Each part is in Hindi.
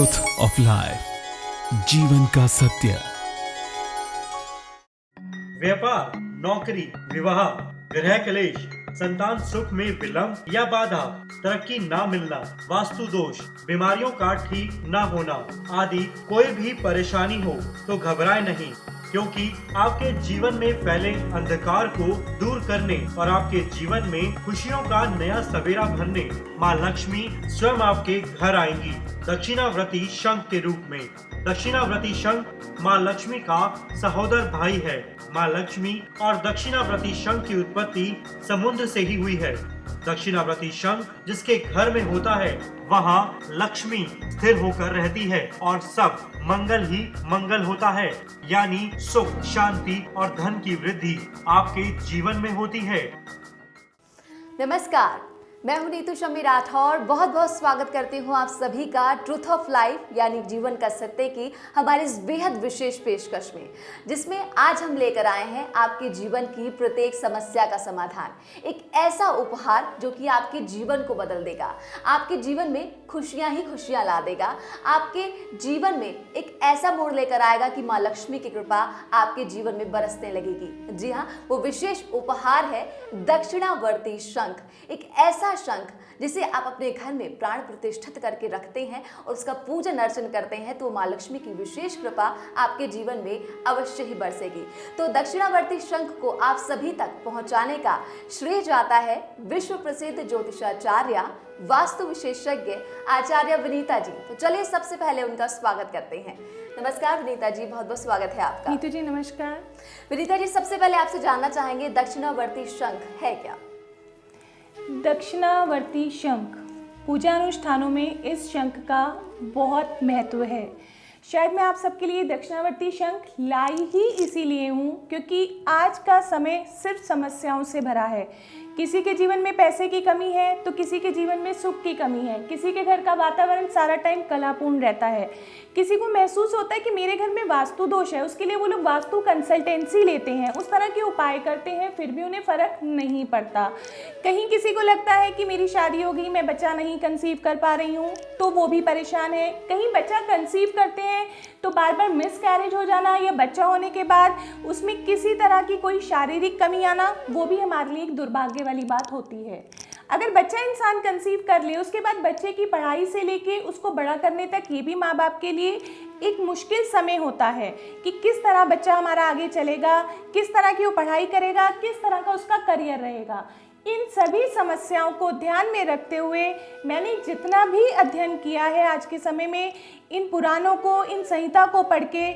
ट्रूथ ऑफ लाइफ, जीवन का सत्य। व्यापार, नौकरी, विवाह, गृह क्लेश, संतान सुख में विलंब या बाधा, तरक्की ना मिलना, वास्तु दोष, बीमारियों का ठीक ना होना आदि कोई भी परेशानी हो तो घबराए नहीं, क्योंकि आपके जीवन में फैले अंधकार को दूर करने और आपके जीवन में खुशियों का नया सवेरा भरने माँ लक्ष्मी स्वयं आपके घर आएंगी दक्षिणावर्ती शंख के रूप में। दक्षिणावर्ती शंख माँ लक्ष्मी का सहोदर भाई है। माँ लक्ष्मी और दक्षिणावर्ती शंख की उत्पत्ति समुद्र से ही हुई है। दक्षिणावर्ती शंख जिसके घर में होता है वहाँ लक्ष्मी स्थिर होकर रहती है और सब मंगल ही मंगल होता है, यानी सुख, शांति और धन की वृद्धि आपके जीवन में होती है। नमस्कार, मैं हूं नीतू शम्मी राठौर। बहुत बहुत स्वागत करती हूं आप सभी का ट्रूथ ऑफ लाइफ यानी जीवन का सत्य की हमारे इस बेहद विशेष पेशकश में, जिसमें आज हम लेकर आए हैं आपके जीवन की प्रत्येक समस्या का समाधान, एक ऐसा उपहार जो कि आपके जीवन को बदल देगा, आपके जीवन में खुशियां ही खुशियां ला देगा, आपके जीवन में एक ऐसा मोड़ लेकर आएगा कि माँ लक्ष्मी की कृपा आपके जीवन में बरसने लगेगी। जी हाँ, वो विशेष उपहार है दक्षिणावर्ती शंख, एक ऐसा शंख जिसे आप अपने घर में प्राण प्रतिष्ठित करके रखते हैं और उसका पूजन अर्चन करते हैं तो माँ लक्ष्मी की विशेष कृपा आपके जीवन में अवश्य ही बरसेगी। तो दक्षिणावर्ती शंख को आप सभी तक पहुंचाने का श्रेय जाता है विश्व प्रसिद्ध ज्योतिषाचार्य वास्तु विशेषज्ञ आचार्य विनीता जी। तो चलिए सबसे पहले उनका स्वागत करते हैं। नमस्कार विनीता जी, बहुत बहुत स्वागत है आपका। नीतू जी नमस्कार। विनीता जी, सबसे पहले आपसे जानना चाहेंगे दक्षिणावर्ती शंख है क्या? दक्षिणावर्ती शंख पूजा अनुष्ठानों में इस शंख का बहुत महत्व है। शायद मैं आप सबके लिए दक्षिणावर्ती शंख लाई ही इसीलिए हूँ क्योंकि आज का समय सिर्फ समस्याओं से भरा है। किसी के जीवन में पैसे की कमी है तो किसी के जीवन में सुख की कमी है, किसी के घर का वातावरण सारा टाइम कलापूर्ण रहता है, किसी को महसूस होता है कि मेरे घर में वास्तु दोष है, उसके लिए वो लोग वास्तु कंसल्टेंसी लेते हैं, उस तरह के उपाय करते हैं, फिर भी उन्हें फ़र्क नहीं पड़ता। कहीं किसी को लगता है कि मेरी शादी हो गई, मैं बच्चा नहीं कंसीव कर पा रही हूँ, तो वो भी परेशान है। कहीं बच्चा कंसीव करते हैं तो बार बार मिसकैरेज हो जाना या बच्चा होने के बाद उसमें किसी तरह की कोई शारीरिक कमी आना, वो भी हमारे लिए एक दुर्भाग्य वाली बात होती है। अगर बच्चा इंसान कंसीव कर ले, उसके बाद बच्चे की पढ़ाई से लेके उसको बड़ा करने तक ये भी माँ बाप के लिए एक मुश्किल समय होता है कि किस तरह बच्चा हमारा आगे चलेगा, किस तरह की वो पढ़ाई करेगा, किस तरह का उसका करियर रहेगा। इन सभी समस्याओं को ध्यान में रखते हुए मैंने जितना भी अध्ययन किया है आज के समय में, इन पुराणों को, इन संहिता को पढ़ के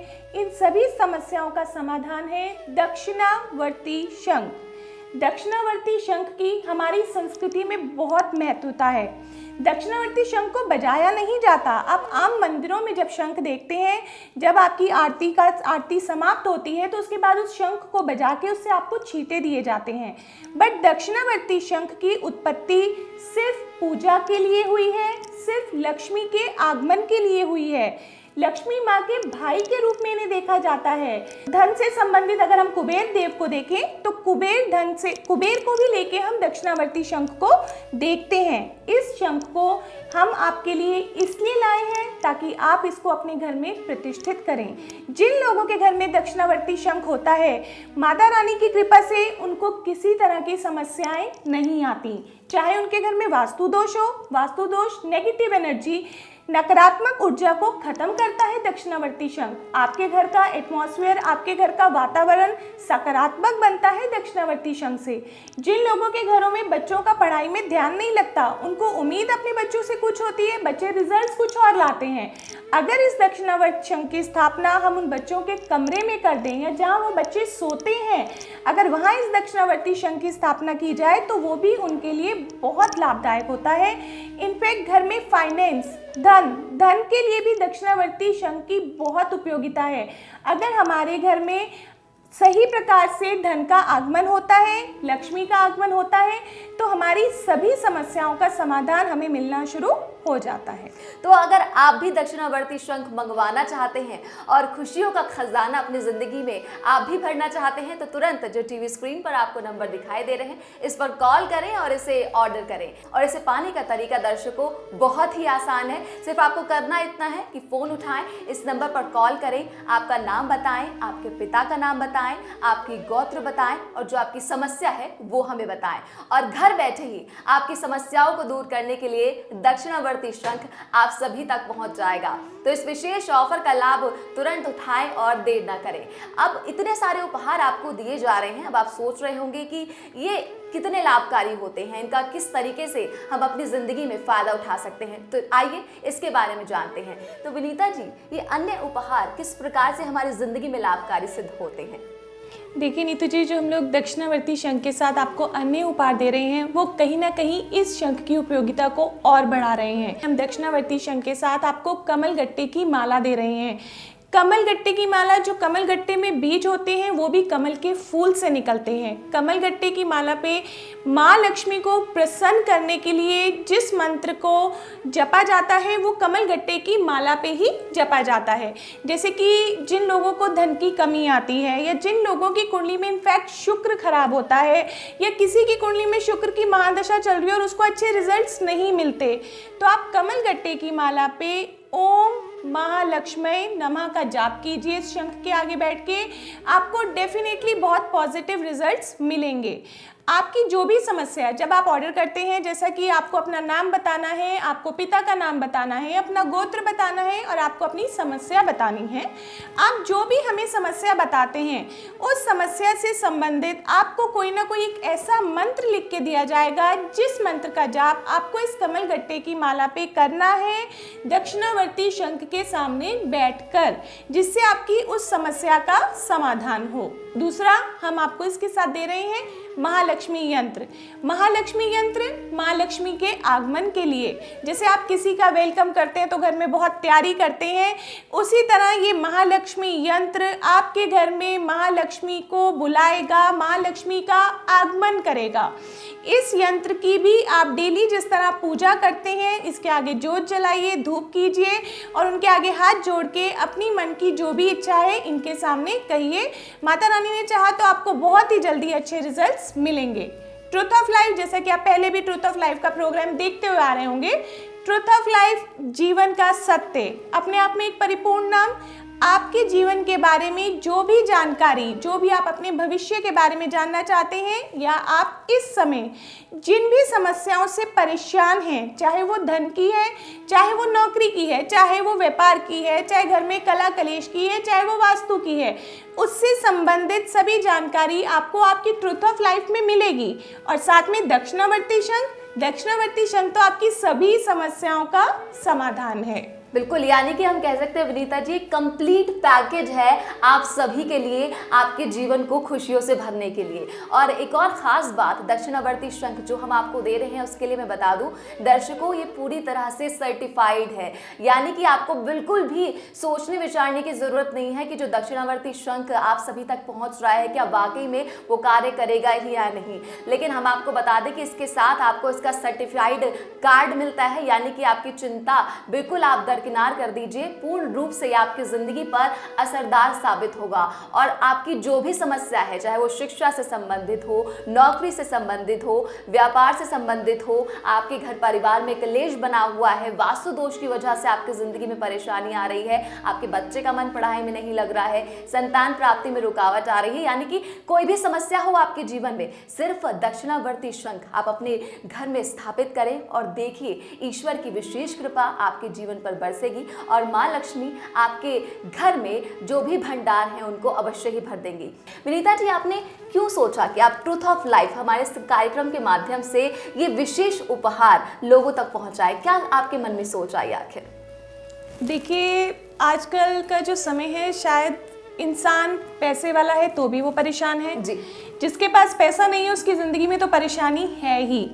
इन सभी समस्याओं का समाधान है दक्षिणावर्ती शंख। दक्षिणावर्ती शंख की हमारी संस्कृति में बहुत महत्वता है। दक्षिणावर्ती शंख को बजाया नहीं जाता। आप आम मंदिरों में जब शंख देखते हैं, जब आपकी आरती समाप्त होती है तो उसके बाद उस शंख को बजा के उससे आपको छींटे दिए जाते हैं। बट दक्षिणावर्ती शंख की उत्पत्ति सिर्फ पूजा के लिए हुई है, सिर्फ लक्ष्मी के आगमन के लिए हुई है। लक्ष्मी माँ के भाई के रूप में इन्हें देखा जाता है। धन से संबंधित अगर हम कुबेर देव को देखें तो कुबेर को भी लेके हम दक्षिणावर्ती शंख को देखते हैं। इस शंख को हम आपके लिए इसलिए लाए हैं ताकि आप इसको अपने घर में प्रतिष्ठित करें। जिन लोगों के घर में दक्षिणावर्ती शंख होता है, माता रानी की कृपा से उनको किसी तरह की समस्याएं नहीं आती। चाहे उनके घर में वास्तु दोष हो, वास्तु दोष नेगेटिव एनर्जी, नकारात्मक ऊर्जा को खत्म करता है दक्षिणावर्ती शंख। आपके घर का एटमॉस्फेयर, आपके घर का वातावरण सकारात्मक बनता है दक्षिणावर्ती शंख से। जिन लोगों के घरों में बच्चों का पढ़ाई में ध्यान नहीं लगता, उनको उम्मीद अपने बच्चों से कुछ होती है, बच्चे रिजल्ट्स कुछ और लाते हैं, अगर इस दक्षिणावर्ती शंख की स्थापना हम उन बच्चों के कमरे में कर दें या जहाँ वो बच्चे सोते हैं, अगर वहाँ इस दक्षिणावर्ती शंख की स्थापना की जाए तो वो भी उनके लिए बहुत लाभदायक होता है। इनफैक्ट घर में फाइनेंस, धन के लिए भी दक्षिणावर्ती शंख की बहुत उपयोगिता है। अगर हमारे घर में सही प्रकार से धन का आगमन होता है, लक्ष्मी का आगमन होता है, तो हमारी सभी समस्याओं का समाधान हमें मिलना शुरू हो जाता है। तो अगर आप भी दक्षिणावर्ती शंख मंगवाना चाहते हैं और खुशियों का खजाना अपनी जिंदगी में आप भी भरना चाहते हैं तो तुरंत जो टीवी स्क्रीन पर आपको नंबर दिखाई दे रहे हैं इस पर कॉल करें और इसे ऑर्डर करें। और इसे पाने का तरीका दर्शकों बहुत ही आसान है। सिर्फ आपको करना इतना है कि फोन उठाएं, इस नंबर पर कॉल करें, आपका नाम बताएं, आपके पिता का नाम बताएं, आपकी गोत्र बताएं और जो आपकी समस्या है वो हमें बताएं। और घर बैठे ही आपकी समस्याओं को दूर करने के लिए दक्षिणावर्ती शंख आप सभी तक पहुंच जाएगा। तो इस विशेष ऑफर का लाभ तुरंत उठाएं और देर ना करें। अब इतने सारे उपहार आपको दिए जा रहे हैं, अब आप सोच रहे होंगे कि ये कितने लाभकारी होते हैं, इनका किस तरीके से हम अपनी जिंदगी में फायदा उठा सकते हैं। तो आइए इसके बारे में जानते हैं। तो विनीता जी, ये अन्य उपहार किस प्रकार से हमारी जिंदगी में लाभकारी सिद्ध होते हैं? देखिए नीतू जी, जो हम लोग दक्षिणावर्ती शंख के साथ आपको अन्य उपहार दे रहे हैं वो कहीं ना कहीं इस शंख की उपयोगिता को और बढ़ा रहे हैं। हम दक्षिणावर्ती शंख के साथ आपको कमल गट्टे की माला दे रहे हैं। कमल गट्टे की माला, जो कमल गट्टे में बीज होते हैं वो भी कमल के फूल से निकलते हैं। कमल गट्टे की माला पे माँ लक्ष्मी को प्रसन्न करने के लिए जिस मंत्र को जपा जाता है वो कमल गट्टे की माला पे ही जपा जाता है। जैसे कि जिन लोगों को धन की कमी आती है या जिन लोगों की कुंडली में इनफैक्ट शुक्र खराब होता है या किसी की कुंडली में शुक्र की महादशा चल रही है और उसको अच्छे रिजल्ट्स नहीं मिलते, तो आप कमल गट्टे की माला पे ओम महालक्ष्मी नमः का जाप कीजिए इस शंख के आगे बैठ के। आपको डेफिनेटली बहुत पॉजिटिव रिजल्ट्स मिलेंगे। आपकी जो भी समस्या है, जब आप ऑर्डर करते हैं, जैसा कि आपको अपना नाम बताना है, आपको पिता का नाम बताना है, अपना गोत्र बताना है और आपको अपनी समस्या बतानी है। आप जो भी हमें समस्या बताते हैं उस समस्या से संबंधित आपको कोई ना कोई एक ऐसा मंत्र लिख के दिया जाएगा जिस मंत्र का जाप आपको इस कमल गट्टे की माला पे करना है दक्षिणावर्ती शंख के सामने बैठकर, जिससे आपकी उस समस्या का समाधान हो। दूसरा, हम आपको इसके साथ दे रहे हैं महालक्ष्मी यंत्र। महालक्ष्मी यंत्र माँ लक्ष्मी के आगमन के लिए, जैसे आप किसी का वेलकम करते हैं तो घर में बहुत तैयारी करते हैं, उसी तरह ये महालक्ष्मी यंत्र आपके घर में महालक्ष्मी को बुलाएगा, महालक्ष्मी का आगमन करेगा। इस यंत्र की भी आप डेली जिस तरह पूजा करते हैं, इसके आगे जोत जलाइए, धूप कीजिए और उनके आगे हाथ जोड़ के अपनी मन की जो भी इच्छा है इनके सामने कहिए। माता रानी ने चाहा तो आपको बहुत ही जल्दी अच्छे रिजल्ट्स मिलेंगे। ट्रुथ ऑफ लाइफ, जैसा कि आप पहले भी ट्रुथ ऑफ लाइफ का प्रोग्राम देखते हुए आ रहे होंगे, ट्रुथ ऑफ लाइफ जीवन का सत्य, अपने आप में एक परिपूर्ण नाम। आपके जीवन के बारे में जो भी जानकारी, जो भी आप अपने भविष्य के बारे में जानना चाहते हैं या आप इस समय जिन भी समस्याओं से परेशान हैं, चाहे वो धन की है, चाहे वो नौकरी की है, चाहे वो व्यापार की है, चाहे घर में कला कलेश की है, चाहे वो वास्तु की है, उससे संबंधित सभी जानकारी आपको आपकी ट्रुथ ऑफ लाइफ में मिलेगी। और साथ में दक्षिणावर्ती शंख तो आपकी सभी समस्याओं का समाधान है। बिल्कुल, यानी कि हम कह सकते हैं विनीता जी, कंप्लीट पैकेज है आप सभी के लिए, आपके जीवन को खुशियों से भरने के लिए। और एक और ख़ास बात, दक्षिणावर्ती शंख जो हम आपको दे रहे हैं उसके लिए मैं बता दूं दर्शकों, ये पूरी तरह से सर्टिफाइड है। यानी कि आपको बिल्कुल भी सोचने विचारने की ज़रूरत नहीं है कि जो दक्षिणावर्ती शंख आप सभी तक पहुंच रहा है क्या वाकई में वो कार्य करेगा ही या नहीं। लेकिन हम आपको बता दें कि इसके साथ आपको इसका सर्टिफाइड कार्ड मिलता है, यानी कि आपकी चिंता बिल्कुल आप किनार कर दीजिए, पूर्ण रूप से आपकी जिंदगी पर असरदार साबित होगा। और आपकी जो भी समस्या है, चाहे वो शिक्षा से संबंधित हो, नौकरी से संबंधित हो, व्यापार से संबंधित हो, आपके घर परिवार में कलेश बना हुआ है, वास्तु दोष की वजह से आपकी जिंदगी में परेशानी आ रही है, आपके बच्चे का मन पढ़ाई में नहीं लग रहा है, संतान प्राप्ति में रुकावट आ रही है, यानी कि कोई भी समस्या हो आपके जीवन में, सिर्फ दक्षिणावर्ती शंख आप अपने घर में स्थापित करें और देखिए ईश्वर की विशेष कृपा आपके जीवन पर बरसेगी और माँ लक्ष्मी आपके घर में जो भी भंडार हैं उनको अवश्य ही भर देंगी। विनीता जी, आपने क्यों सोचा कि आप ट्रुथ ऑफ लाइफ हमारे इस कार्यक्रम के माध्यम से ये विशेष उपहार लोगों तक पहुंचाए? क्या आपके मन में सोच आई आखिर? देखिए, आजकल का जो समय है, शायद इंसान पैसे वाला है तो भी वो परेशान है जी। जिसके पास पैसा नहीं है उसकी ज़िंदगी में तो परेशानी है ही।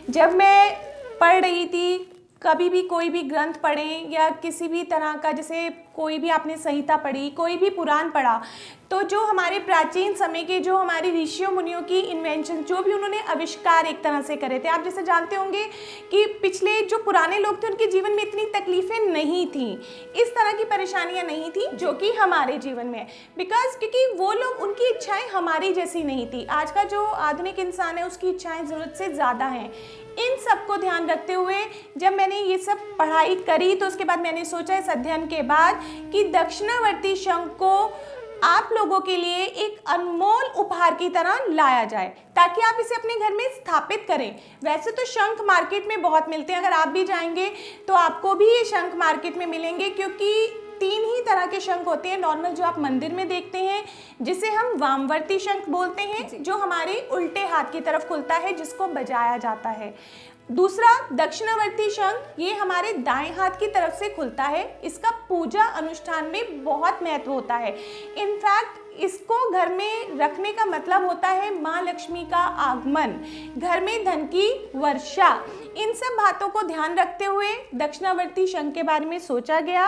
जब मैं पढ़ रही थी, कभी भी कोई भी ग्रंथ पढ़ें या किसी भी तरह का, जैसे कोई भी आपने संहिता पढ़ी, कोई भी पुराण पढ़ा, तो जो हमारे प्राचीन समय के जो हमारे ऋषियों मुनियों की इन्वेंशन, जो भी उन्होंने आविष्कार एक तरह से करे थे, आप जैसे जानते होंगे कि पिछले जो पुराने लोग थे उनके जीवन में इतनी तकलीफें नहीं थी, इस तरह की परेशानियां नहीं थी जो कि हमारे जीवन में है। बिकॉज क्योंकि वो लोग, उनकी इच्छाएं हमारी जैसी नहीं थी। आज का जो आधुनिक इंसान है उसकी इच्छाएं ज़रूरत से ज़्यादा हैं। इन सब को ध्यान रखते हुए जब मैंने ये सब पढ़ाई करी तो उसके बाद मैंने सोचा इस अध्ययन के बाद कि दक्षिणावर्ती शंख को आप लोगों के लिए एक अनमोल उपहार की तरह लाया जाए ताकि आप इसे अपने घर में स्थापित करें। वैसे तो शंख मार्केट में बहुत मिलते हैं, अगर आप भी जाएंगे तो आपको भी ये शंख मार्केट में मिलेंगे, क्योंकि 3 ही तरह के शंख होते हैं। नॉर्मल जो आप मंदिर में देखते हैं जिसे हम वामवर्ती शंख बोलते हैं, जो हमारे उल्टे हाथ की तरफ खुलता है, जिसको बजाया जाता है। दूसरा दक्षिणावर्ती शंख, ये हमारे दाएं हाथ की तरफ से खुलता है। इसका पूजा अनुष्ठान में बहुत महत्व होता है। इनफैक्ट इसको घर में रखने का मतलब होता है माँ लक्ष्मी का आगमन, घर में धन की वर्षा। इन सब बातों को ध्यान रखते हुए दक्षिणावर्ती शंख के बारे में सोचा गया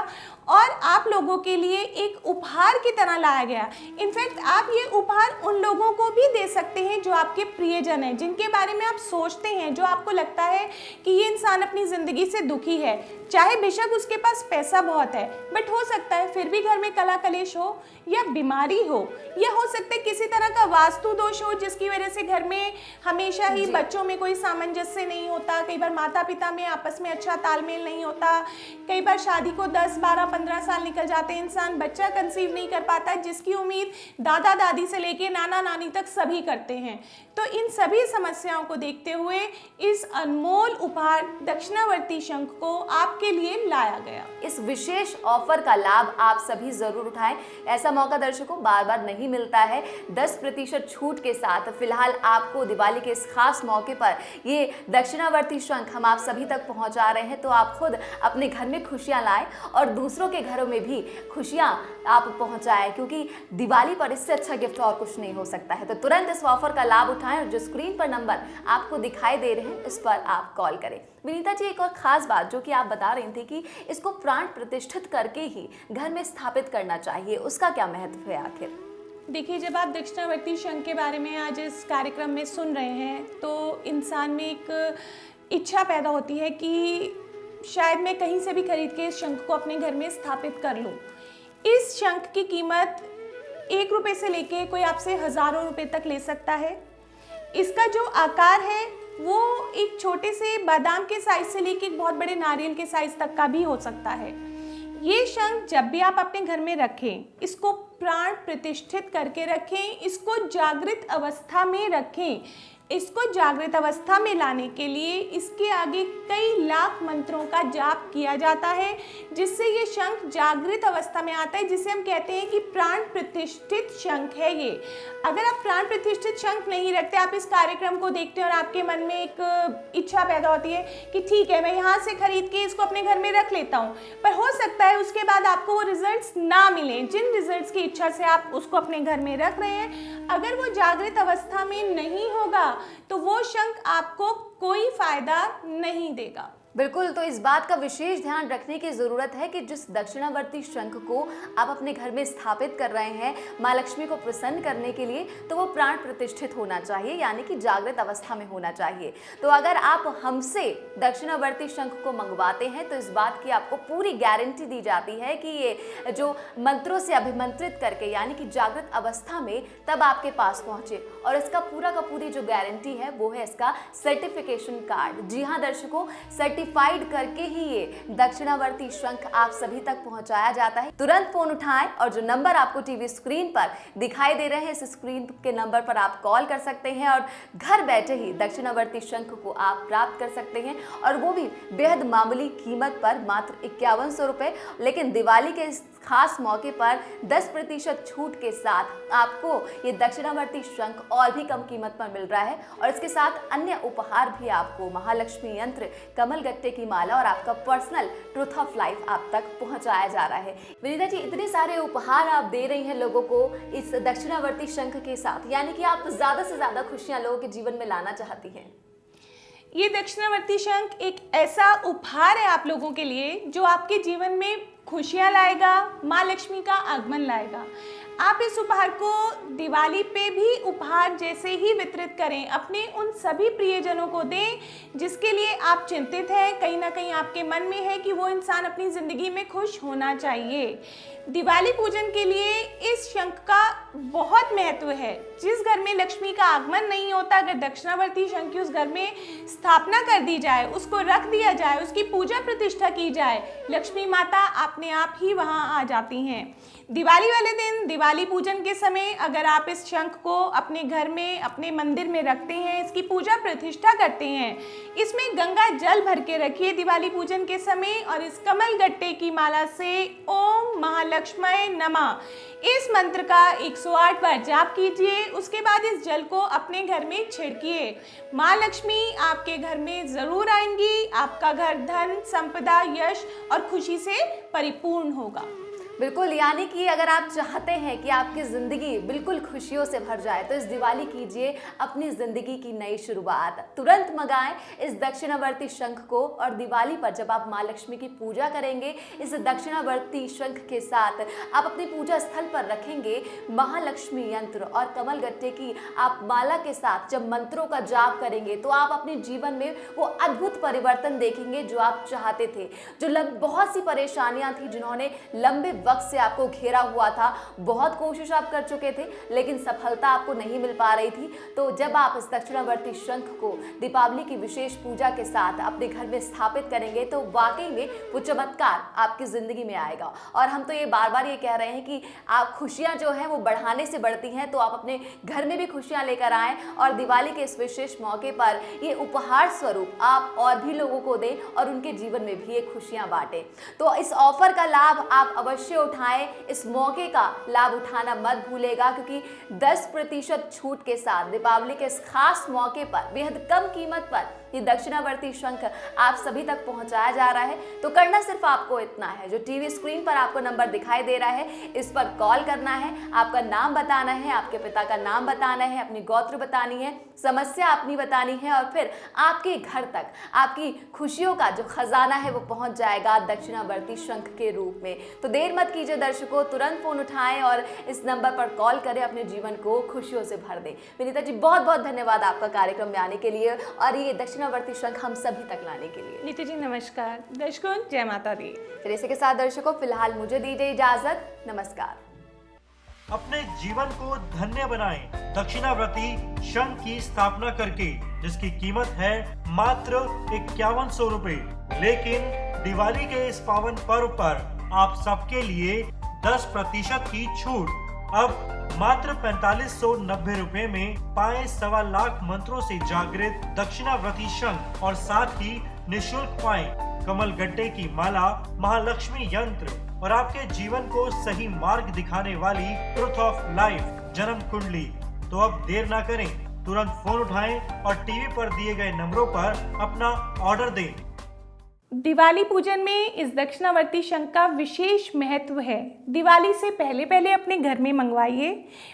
और आप लोगों के लिए एक उपहार की तरह लाया गया। इनफैक्ट आप ये उपहार उन लोगों को भी दे सकते हैं जो आपके प्रियजन हैं, जिनके बारे में आप सोचते हैं, जो आपको लगता है कि ये इंसान अपनी ज़िंदगी से दुखी है, चाहे बेशक उसके पास पैसा बहुत है, बट हो सकता है फिर भी घर में कला कलेश हो या बीमारी हो, या हो सकता है किसी तरह का वास्तु दोष हो जिसकी वजह से घर में हमेशा ही बच्चों में कोई सामंजस्य नहीं होता, कई बार माता पिता में आपस में अच्छा तालमेल नहीं होता, कई बार शादी को 10, 12, 15 साल निकल जाते हैं, इंसान बच्चा कंसीव नहीं कर पाता, जिसकी उम्मीद दादा दादी से लेके नाना नानी तक सभी करते हैं। तो इन सभी समस्याओं को देखते हुए इस अनमोल उपहार दक्षिणावर्ती शंख को आपके लिए लाया गया। इस विशेष ऑफर का लाभ आप सभी जरूर उठाएं। ऐसा मौका दर्शकों बार बार नहीं मिलता है। 10% छूट के साथ फिलहाल आपको दिवाली के इस खास मौके पर ये दक्षिणावर्ती शंख हम आप सभी तक पहुंचा रहे हैं, तो आप खुद अपने घर में खुशियां लाएं और दूसरों के घरों में भी खुशियां आप पहुंचाएं, क्योंकि दिवाली पर इससे अच्छा गिफ्ट और कुछ नहीं हो सकता है। तो तुरंत इस ऑफर का लाभ उठाएं और जो स्क्रीन पर नंबर आपको दिखाई दे रहे हैं इस पर आप कॉल करें। विनीता जी, एक और खास बात जो कि आप बता रही थी कि इसको प्राण प्रतिष्ठित करके ही घर में स्थापित करना चाहिए, उसका क्या महत्व है आखिर? देखिए, जब आप दक्षिणावर्ती शंख के बारे में आज इस कार्यक्रम में सुन रहे हैं तो इंसान में एक इच्छा पैदा होती है कि शायद मैं कहीं से भी खरीद के इस शंख को अपने घर में स्थापित कर लूं। इस शंख की कीमत 1 रुपये से लेके कोई आपसे हज़ारों रुपए तक ले सकता है। इसका जो आकार है वो एक छोटे से बादाम के साइज से लेके एक बहुत बड़े नारियल के साइज तक का भी हो सकता है। ये शंख जब भी आप अपने घर में रखें, इसको प्राण प्रतिष्ठित करके रखें, इसको जागृत अवस्था में रखें। इसको जागृत अवस्था में लाने के लिए इसके आगे कई लाख मंत्रों का जाप किया जाता है, जिससे ये शंख जागृत अवस्था में आता है, जिसे हम कहते हैं कि प्राण प्रतिष्ठित शंख है ये। अगर आप प्राण प्रतिष्ठित शंख नहीं रखते, आप इस कार्यक्रम को देखते हैं और आपके मन में एक इच्छा पैदा होती है कि ठीक है, मैं यहाँ से खरीद के इसको अपने घर में रख लेता हूँ, पर हो सकता है उसके बाद आपको वो रिजल्ट्स ना मिले जिन रिजल्ट्स की इच्छा से आप उसको अपने घर में रख रहे हैं। अगर वो जागृत अवस्था में नहीं होगा तो वो शंख आपको कोई फायदा नहीं देगा। बिल्कुल, तो इस बात का विशेष ध्यान रखने की ज़रूरत है कि जिस दक्षिणावर्ती शंख को आप अपने घर में स्थापित कर रहे हैं माँ लक्ष्मी को प्रसन्न करने के लिए, तो वो प्राण प्रतिष्ठित होना चाहिए, यानी कि जागृत अवस्था में होना चाहिए। तो अगर आप हमसे दक्षिणावर्ती शंख को मंगवाते हैं तो इस बात की आपको पूरी गारंटी दी जाती है कि ये जो मंत्रों से अभिमंत्रित करके, यानी कि जागृत अवस्था में तब आपके पास पहुँचे, और इसका पूरा का पूरी जो गारंटी है वो है इसका सर्टिफिकेशन कार्ड। जी हाँ दर्शकों, सर्टिफाइड करके ही ये दक्षिणावर्ती शंख आप सभी तक पहुंचाया जाता है। तुरंत फोन उठाएं और जो नंबर आपको टीवी स्क्रीन पर दिखाई दे रहे हैं, इस स्क्रीन के नंबर पर आप कॉल कर सकते हैं और घर बैठे ही दक्षिणावर्ती शंख को आप प्राप्त कर सकते हैं, और वो भी बेहद मामूली कीमत पर, मात्र 5100 रुपये। लेकिन दिवाली के इस खास मौके पर 10% छूट के साथ आपको ये दक्षिणावर्ती शंख और भी कम कीमत पर मिल रहा है, और इसके साथ अन्य उपहार भी आपको महालक्ष्मी यंत्र, कमल गट्टे की माला और आपका पर्सनल ट्रुथ ऑफ लाइफ आप तक पहुंचाया जा रहा है। विनीता जी, इतने सारे उपहार आप दे रही हैं लोगों को इस दक्षिणावर्ती शंख के साथ, यानी कि आप ज्यादा से ज्यादा खुशियां लोगों के जीवन में लाना चाहती हैं। ये दक्षिणावर्ती शंख एक ऐसा उपहार है आप लोगों के लिए जो आपके जीवन में खुशियाँ लाएगा, माँ लक्ष्मी का आगमन लाएगा। आप इस उपहार को दिवाली पे भी उपहार जैसे ही वितरित करें, अपने उन सभी प्रियजनों को दें जिसके लिए आप चिंतित हैं, कहीं ना कहीं आपके मन में है कि वो इंसान अपनी ज़िंदगी में खुश होना चाहिए। दिवाली पूजन के लिए इस शंख का बहुत महत्व है। जिस घर में लक्ष्मी का आगमन नहीं होता, अगर दक्षिणावर्ती शंख की उस घर में स्थापना कर दी जाए, उसको रख दिया जाए, उसकी पूजा प्रतिष्ठा की जाए, लक्ष्मी माता अपने आप ही वहाँ आ जाती हैं। दिवाली वाले दिन, दिवाली पूजन के समय अगर आप इस शंख को अपने घर में, अपने मंदिर में रखते हैं, इसकी पूजा प्रतिष्ठा करते हैं, इसमें गंगा जल भर के रखिए दिवाली पूजन के समय और इस कमल गट्टे की माला से ओम महालक्ष्मी नमः इस मंत्र का 108 बार जाप कीजिए। उसके बाद इस जल को अपने घर में छिड़किए। माँ लक्ष्मी आपके घर में ज़रूर आएंगी, आपका घर धन, संपदा, यश और खुशी से परिपूर्ण होगा। बिल्कुल, यानी कि अगर आप चाहते हैं कि आपकी ज़िंदगी बिल्कुल खुशियों से भर जाए तो इस दिवाली कीजिए अपनी ज़िंदगी की नई शुरुआत। तुरंत मंगाएं इस दक्षिणावर्ती शंख को और दिवाली पर जब आप माँ लक्ष्मी की पूजा करेंगे, इस दक्षिणावर्ती शंख के साथ आप अपनी पूजा स्थल पर रखेंगे महालक्ष्मी यंत्र और कमल गट्टे की आप माला के साथ जब मंत्रों का जाप करेंगे तो आप अपने जीवन में वो अद्भुत परिवर्तन देखेंगे जो आप चाहते थे। जो बहुत सी परेशानियाँ थी जिन्होंने लंबे वक्त से आपको घेरा हुआ था, बहुत कोशिश आप कर चुके थे लेकिन सफलता आपको नहीं मिल पा रही थी, तो जब आप इस दक्षिणावर्ती शंख को दीपावली की विशेष पूजा के साथ अपने घर में स्थापित करेंगे तो वाकई में वो चमत्कार आपकी जिंदगी में आएगा। और हम तो ये बार बार ये कह रहे हैं कि आप खुशियां जो हैं वो बढ़ाने से बढ़ती हैं, तो आप अपने घर में भी खुशियां लेकर आएं और दिवाली के इस विशेष मौके पर ये उपहार स्वरूप आप और भी लोगों को दें और उनके जीवन में भी ये खुशियां बांटें। तो इस ऑफर का लाभ आप अवश्य उठाएं, इस मौके का लाभ उठाना मत भूलेगा क्योंकि 10% छूट के साथ दीपावली के इस खास मौके पर बेहद कम कीमत पर ये दक्षिणावर्ती शंख आप सभी तक पहुंचाया जा रहा है। तो करना सिर्फ आपको इतना है, जो टीवी स्क्रीन पर आपको नंबर दिखाई दे रहा है इस पर कॉल करना है, आपका नाम बताना है, आपके पिता का नाम बताना है, अपनी गोत्र बतानी है, समस्या अपनी बतानी है और फिर आपके घर तक आपकी खुशियों का जो खजाना है वो पहुंच जाएगा दक्षिणावर्ती शंख के रूप में। तो देर मत कीजिए दर्शकों, तुरंत फोन उठाएं और इस नंबर पर कॉल करें, अपने जीवन को खुशियों से भर दें। विनीता जी, बहुत बहुत धन्यवाद आपका कार्यक्रम में आने के लिए और ये दक्षिणावर्ती शंख हम सभी तक लाने के लिए। नीति जी नमस्कार। दर्शकों जय माता दी। चलिए इसी के साथ दर्शकों फिलहाल मुझे दीजिए इजाजत, नमस्कार। अपने जीवन को धन्य बनाएं दक्षिणावर्ती शंख की स्थापना करके, जिसकी कीमत है मात्र 5100 रुपए। लेकिन दिवाली के इस पावन पर्व पर आप सबके लिए 10% की छूट। अब मात्र 4590 रुपए में पाएं 1.25 लाख मंत्रों से जागृत दक्षिणावर्ती शंख और साथ ही निःशुल्क पाएं कमल गट्टे की माला, महालक्ष्मी यंत्र और आपके जीवन को सही मार्ग दिखाने वाली ट्रुथ ऑफ लाइफ जन्म कुंडली। तो अब देर ना करें, तुरंत फोन उठाएं और टीवी पर दिए गए नंबरों पर अपना ऑर्डर दें। दिवाली पूजन में इस दक्षिणावर्ती शंख का विशेष महत्व है। दिवाली से पहले पहले अपने घर में मंगवाइए,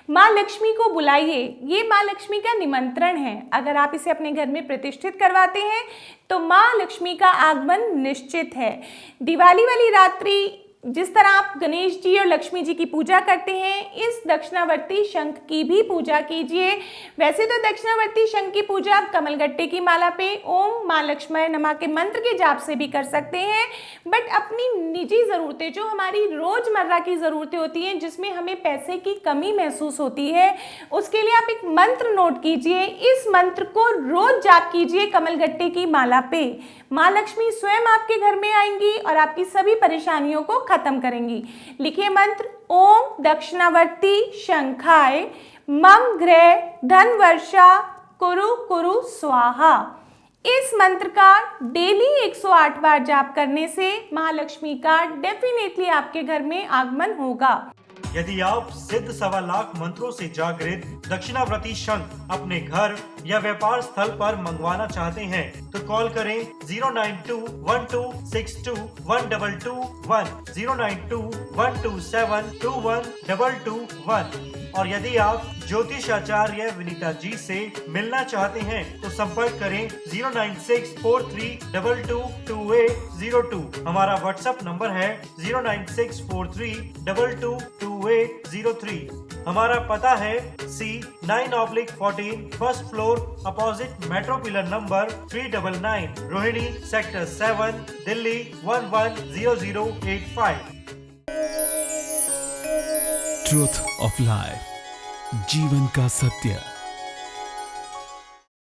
माँ लक्ष्मी को बुलाइए। ये माँ लक्ष्मी का निमंत्रण है। अगर आप इसे अपने घर में प्रतिष्ठित करवाते हैं तो माँ लक्ष्मी का आगमन निश्चित है। दिवाली वाली रात्रि जिस तरह आप गणेश जी और लक्ष्मी जी की पूजा करते हैं, इस दक्षिणावर्ती शंख की भी पूजा कीजिए। वैसे तो दक्षिणावर्ती शंख की पूजा आप कमलगट्टे की माला पे ओम माँ लक्ष्मी नमः के मंत्र के जाप से भी कर सकते हैं, बट अपनी निजी ज़रूरतें, जो हमारी रोज़मर्रा की ज़रूरतें होती हैं जिसमें हमें पैसे की कमी महसूस होती है, उसके लिए आप एक मंत्र नोट कीजिए। इस मंत्र को रोज़ जाप कीजिए कमलगट्टे की माला पे। माँ लक्ष्मी स्वयं आपके घर में आएंगी और आपकी सभी परेशानियों को खत्म करेंगी। लिखिए मंत्र, ओम दक्षिणावर्ती शंखाय मम गृह धन वर्षा कुरु कुरु स्वाहा। इस मंत्र का डेली 108 बार जाप करने से महालक्ष्मी का डेफिनेटली आपके घर में आगमन होगा। यदि आप सिद्ध 1.25 लाख मंत्रों से जागृत दक्षिणावर्ती शंख अपने घर या व्यापार स्थल पर मंगवाना चाहते हैं तो कॉल करें 09212621221 09212721221 और यदि आप ज्योतिषाचार्य विनीता जी से मिलना चाहते हैं तो संपर्क करें 09643222802। हमारा व्हाट्सएप नंबर है 09643222803। हमारा पता है C9/14 first floor opposite metro pillar number 399 Rohini sector 7 Delhi 110085। Truth of life, जीवन का सत्य।